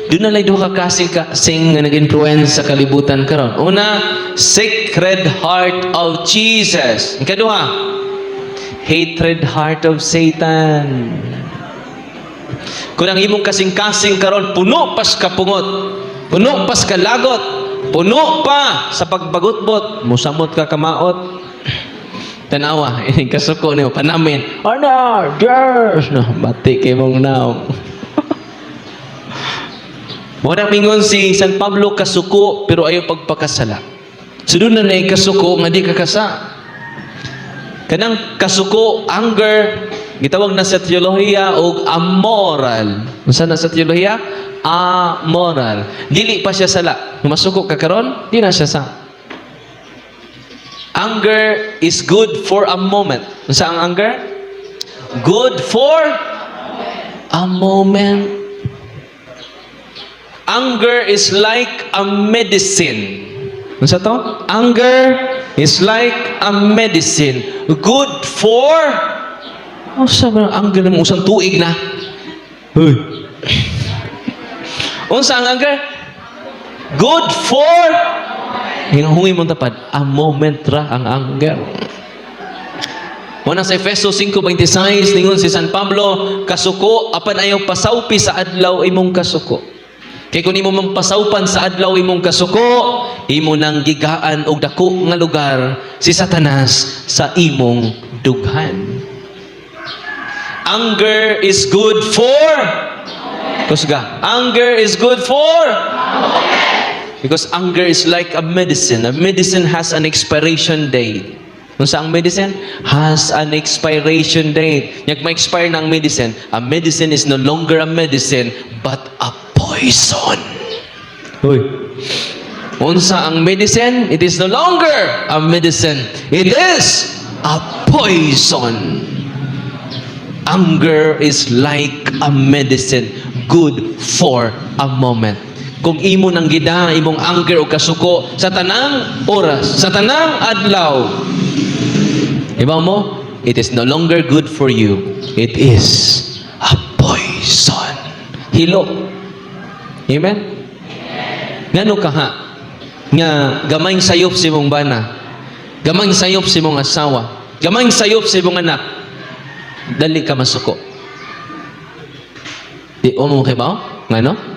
doon na lang duha ka kasing nga nag-influence sa kalibutan karon. Una, Sacred Heart of Jesus. Ikaduha, hatred heart of Satan. Kung ang imong kasing-kasing karon puno pas ka pungot, puno pas ka lagot, puno pa sa pagbagutbot, musamot ka kamaot. Tanawa, ini kasuko niyo panamin. Ano? Yes! No, bati kay mong now. Muna mingon si San Pablo kasuko pero ayaw pagpakasala. Sudun na kasuko nga di kakasa. Kanang kasuko, anger, gitawag na sa teolohiya og amoral. Unsa na sa teolohiya? Amoral. Dili pa siya sala. Masuko ka karon, di na siya sa. Anger is good for a moment. Unsa ang anger? Good for a moment. Anger is like a medicine. Unsa to? Anger is like a medicine. Good for unsa ba anger mo usang tuig na? Hoy. Unsa ang anger? Good for hinahungi mong tapad, a moment ra ang anger. Muna sa Efeso 5:26, ningon si San Pablo, kasuko, apan ayaw pasawpi sa adlaw imong kasuko. Kaya kung imo mampasawpan sa adlaw imong kasuko, imo nang gigaan og dako nga lugar si Satanas sa imong dughan. Anger is good for kusga. Anger is good for because anger is like a medicine. A medicine has an expiration date. Kung saan medicine? Has an expiration date. Nyak ma-expire ng medicine. A medicine is no longer a medicine, but a poison. Uy. Unsa ang medicine? It is no longer a medicine. It is a poison. Anger is like a medicine, good for a moment. Kung imo nang gida imong anger o kasuko sa tanang oras, sa tanang adlaw, ibaw mo, it is no longer good for you. It is a poison. Hilo. Amen? Ngano ka ha? Nga gamayng sayop si mong bana, gamayng sayop si mong asawa, gamayng sayop si mong anak, dali ka masuko. Di mo kay ba? Ngano?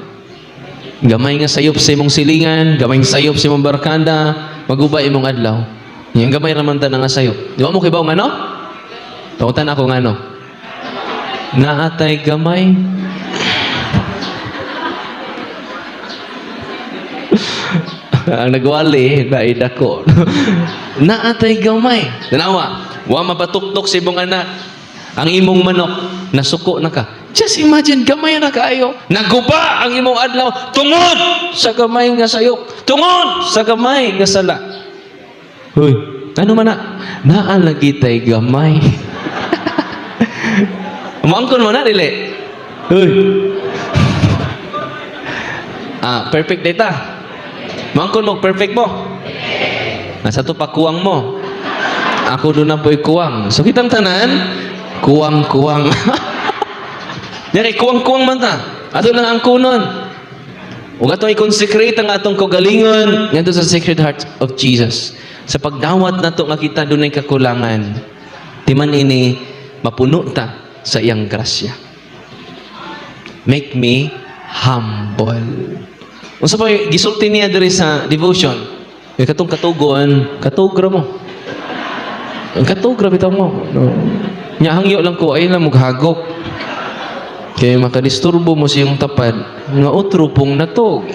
Gamay nga sayop sa imong silingan, gamay nga sayop sa imong barkada, magubay imong adlaw. Yang gamay raman ta nga sayop. Di ba mo kibaw ngano? Tautan ako ngano. Naatay gamay. Ang nagwali, naida ko. Naatay gamay. Tanawa, wa mabatuktok sa imong anak. Ang imong manok, nasuko na ka. Just imagine, gamay na kaayo. Naguba ang imong adlaw tungod sa gamay nga sayok. Tungod sa gamay nga sala. Hoy, ano man na? Naalagi tay gamay. Umangkon mo na, dili? Hoy. Perfect data. Umangkon mo, perfect mo. Nasa to pa kuwang mo. Ako doon na po'y kuwang. So, kitang tanan, kuwang-kuwang. Dari kuwang-kuwang man ta. Ato lang ang kunon. Ug ato i-consecrate ang atong kaugalingon ngadto sa Sacred Heart of Jesus. Sa pagdawat nato nga kita dunay kakulangan. Timan ini mapuno ta sa iyang grasya. Make me humble. Unsa pa gisulti niya diri sa devotion? Kay katong katugon, katugra mo. Ang katugra bitaw mo. No. Nya hangyo lang ko ay lang mughagok. Kaya makadisturbo mo siyang tapad nga utro pong natog.